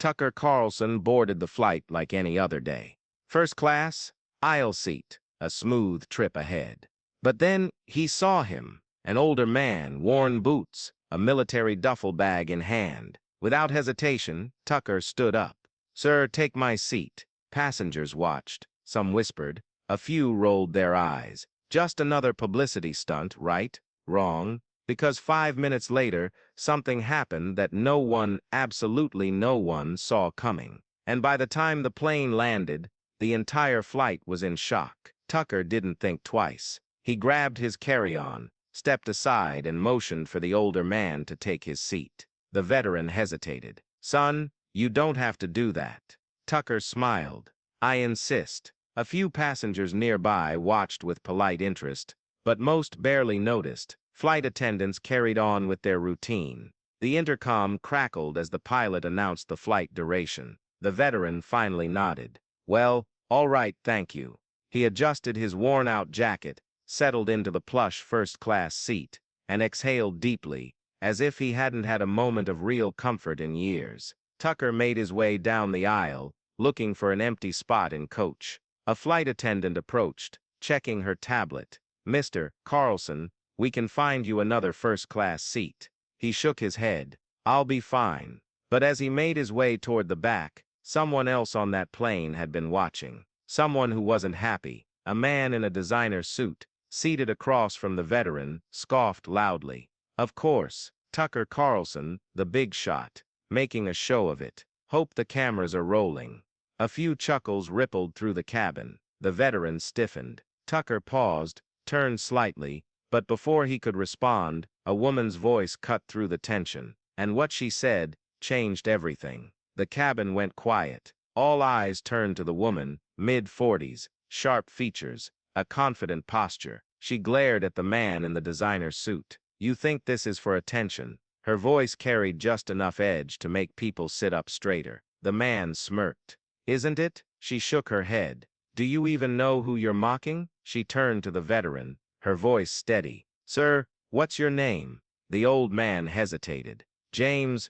Tucker Carlson boarded the flight like any other day. First class, aisle seat, a smooth trip ahead. But then he saw him, an older man, worn boots, a military duffel bag in hand. Without hesitation, Tucker stood up. "Sir, take my seat." Passengers watched. Some whispered. A few rolled their eyes. Just another publicity stunt, right? Wrong. Because 5 minutes later, something happened that no one, absolutely no one, saw coming. And by the time the plane landed, the entire flight was in shock. Tucker didn't think twice. He grabbed his carry-on, stepped aside, and motioned for the older man to take his seat. The veteran hesitated. "Son, you don't have to do that." Tucker smiled. "I insist." A few passengers nearby watched with polite interest, but most barely noticed. Flight attendants carried on with their routine. The intercom crackled as the pilot announced the flight duration. The veteran finally nodded. "Well, all right, thank you." He adjusted his worn-out jacket, settled into the plush first-class seat, and exhaled deeply, as if he hadn't had a moment of real comfort in years. Tucker made his way down the aisle, looking for an empty spot in coach. A flight attendant approached, checking her tablet. "Mr. Carlson, we can find you another first-class seat." He shook his head. "I'll be fine." But as he made his way toward the back, someone else on that plane had been watching. Someone who wasn't happy. A man in a designer suit, seated across from the veteran, scoffed loudly. Of course, Tucker Carlson, the big shot, making a show of it. "Hope the cameras are rolling." A few chuckles rippled through the cabin. The veteran stiffened. Tucker paused, turned slightly, but before he could respond, a woman's voice cut through the tension, and what she said changed everything. The cabin went quiet. All eyes turned to the woman, mid-40s, sharp features, a confident posture. She glared at the man in the designer suit. "You think this is for attention?" Her voice carried just enough edge to make people sit up straighter. The man smirked. "Isn't it?" She shook her head. "Do you even know who you're mocking?" She turned to the veteran, her voice steady. "Sir, what's your name?" The old man hesitated. James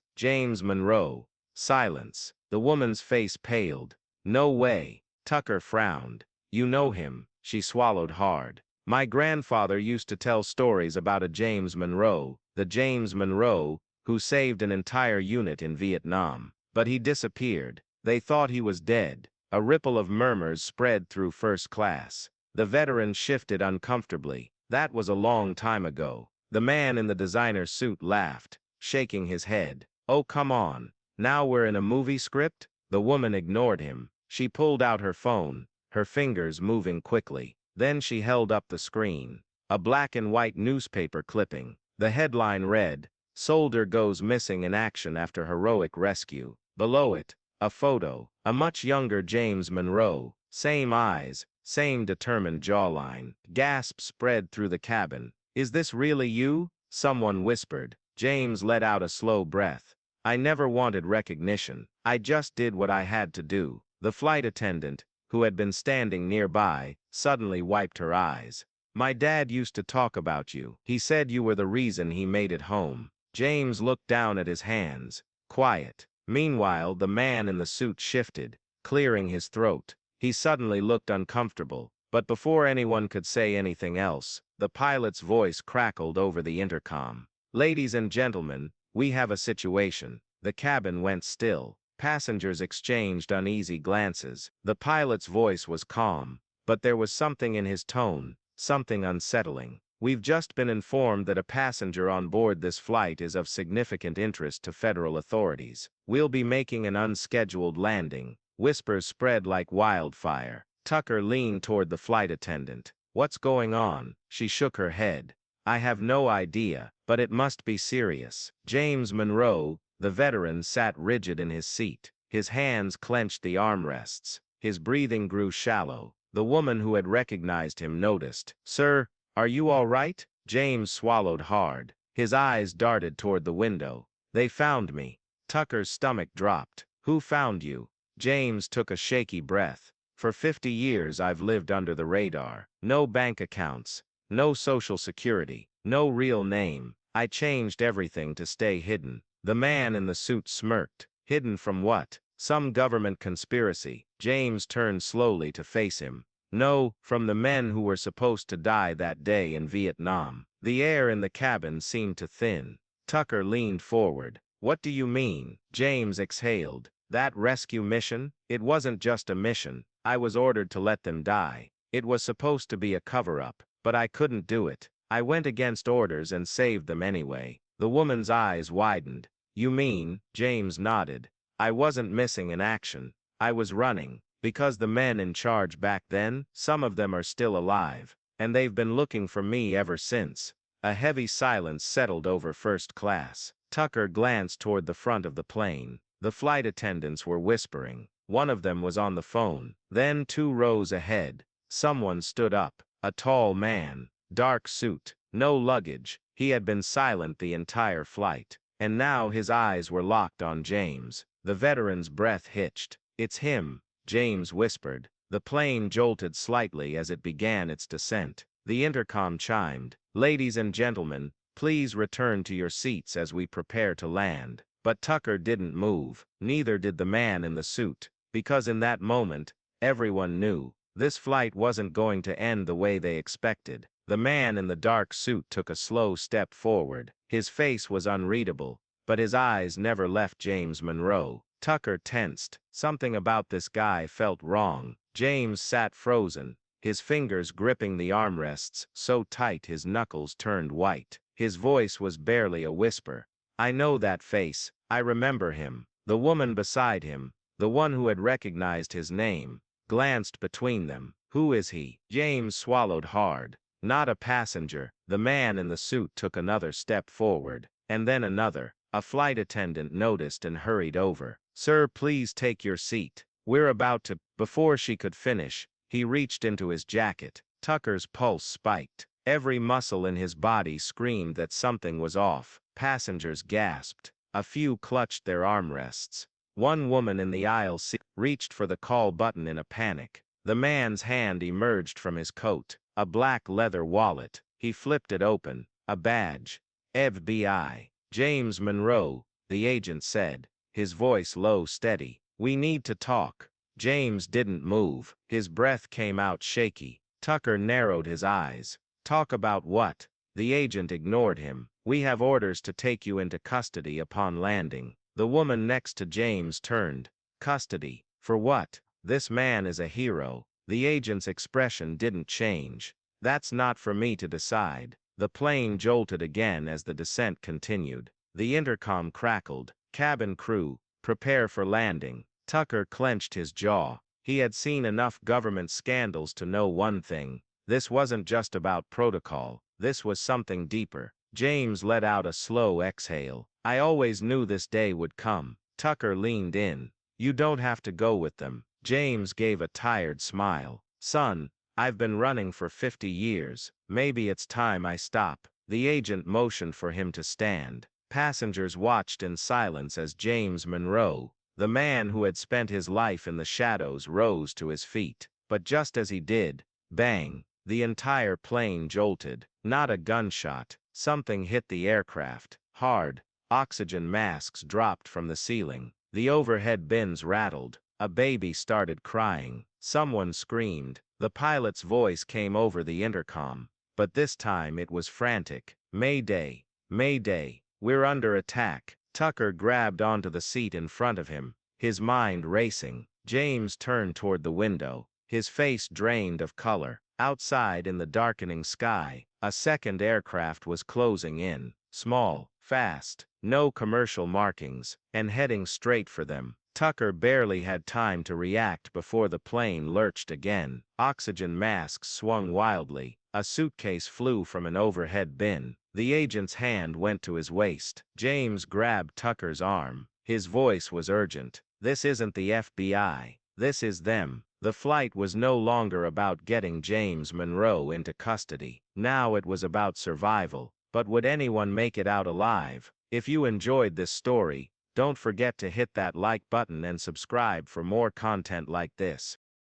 Monroe." Silence. The woman's face paled. "No way." Tucker frowned. "You know him." She swallowed hard. "My grandfather used to tell stories about a James Monroe, the James Monroe who saved an entire unit in Vietnam. But he disappeared. They thought he was dead." A ripple of murmurs spread through first class. The veteran shifted uncomfortably. "That was a long time ago." The man in the designer suit laughed, shaking his head. "Oh, come on. Now we're in a movie script?" The woman ignored him. She pulled out her phone, her fingers moving quickly. Then she held up the screen. A black and white newspaper clipping. The headline read, "Soldier goes missing in action after heroic rescue." Below it, a photo. A much younger James Monroe. Same eyes, same determined jawline. Gasps spread through the cabin. "Is this really you?" someone whispered. James let out a slow breath. "I never wanted recognition. I just did what I had to do." The flight attendant, who had been standing nearby, suddenly wiped her eyes. "My dad used to talk about you. He said you were the reason he made it home." James looked down at his hands. Quiet. Meanwhile, the man in the suit shifted, clearing his throat. He suddenly looked uncomfortable, but before anyone could say anything else, the pilot's voice crackled over the intercom. "Ladies and gentlemen, we have a situation." The cabin went still. Passengers exchanged uneasy glances. The pilot's voice was calm, but there was something in his tone, something unsettling. "We've just been informed that a passenger on board this flight is of significant interest to federal authorities. We'll be making an unscheduled landing." Whispers spread like wildfire. Tucker leaned toward the flight attendant. "What's going on?" She shook her head. "I have no idea, but it must be serious." James Monroe, the veteran, sat rigid in his seat. His hands clenched the armrests. His breathing grew shallow. The woman who had recognized him noticed. "Sir, are you all right?" James swallowed hard. His eyes darted toward the window. "They found me." Tucker's stomach dropped. "Who found you?" James took a shaky breath. "For 50 years I've lived under the radar. No bank accounts, no social security, no real name. I changed everything to stay hidden." The man in the suit smirked. Hidden from what? Some government conspiracy. James turned slowly to face him. No, from the men who were supposed to die that day in Vietnam. The air in the cabin seemed to thin. Tucker leaned forward. What do you mean? James exhaled. That rescue mission? It wasn't just a mission. I was ordered to let them die. It was supposed to be a cover-up, but I couldn't do it. I went against orders and saved them anyway. The woman's eyes widened. You mean? James nodded. I wasn't missing in action. I was running. Because the men in charge back then, some of them are still alive, and they've been looking for me ever since. A heavy silence settled over first class. Tucker glanced toward the front of the plane. The flight attendants were whispering. One of them was on the phone. Then 2 rows ahead, someone stood up. A tall man, dark suit, no luggage. He had been silent the entire flight, and now his eyes were locked on James. The veteran's breath hitched. It's him, James whispered. The plane jolted slightly as it began its descent. The intercom chimed. Ladies and gentlemen, please return to your seats as we prepare to land. But Tucker didn't move. Neither did the man in the suit. Because in that moment, everyone knew. This flight wasn't going to end the way they expected. The man in the dark suit took a slow step forward. His face was unreadable, but his eyes never left James Monroe. Tucker tensed. Something about this guy felt wrong. James sat frozen, his fingers gripping the armrests so tight his knuckles turned white. His voice was barely a whisper. I know that face. I remember him. The woman beside him, the one who had recognized his name, glanced between them. Who is he? James swallowed hard. Not a passenger. The man in the suit took another step forward, and then another. A flight attendant noticed and hurried over. Sir, please take your seat. We're about to. Before she could finish, he reached into his jacket. Tucker's pulse spiked. Every muscle in his body screamed that something was off. Passengers gasped. A few clutched their armrests. One woman in the aisle seat reached for the call button in a panic. The man's hand emerged from his coat. A black leather wallet. He flipped it open. A badge. FBI. James Monroe, the agent said, his voice low, steady. We need to talk. James didn't move. His breath came out shaky. Tucker narrowed his eyes. Talk about what? The agent ignored him. We have orders to take you into custody upon landing. The woman next to James turned. Custody? For what? This man is a hero. The agent's expression didn't change. That's not for me to decide. The plane jolted again as the descent continued. The intercom crackled. Cabin crew, prepare for landing. Tucker clenched his jaw. He had seen enough government scandals to know one thing. This wasn't just about protocol. This was something deeper. James let out a slow exhale. I always knew this day would come. Tucker leaned in. You don't have to go with them. James gave a tired smile. Son, I've been running for 50 years. Maybe it's time I stop. The agent motioned for him to stand. Passengers watched in silence as James Monroe, the man who had spent his life in the shadows, rose to his feet. But just as he did, bang, the entire plane jolted. Not a gunshot. Something hit the aircraft. Hard. Oxygen masks dropped from the ceiling. The overhead bins rattled. A baby started crying. Someone screamed. The pilot's voice came over the intercom. But this time it was frantic. Mayday! Mayday! We're under attack. Tucker grabbed onto the seat in front of him, his mind racing. James turned toward the window, his face drained of color. Outside in the darkening sky, a second aircraft was closing in. Small, fast, no commercial markings, and heading straight for them. Tucker barely had time to react before the plane lurched again. Oxygen masks swung wildly. A suitcase flew from an overhead bin. The agent's hand went to his waist. James grabbed Tucker's arm. His voice was urgent. This isn't the FBI. This is them. The flight was no longer about getting James Monroe into custody. Now it was about survival. But would anyone make it out alive? If you enjoyed this story, don't forget to hit that like button and subscribe for more content like this.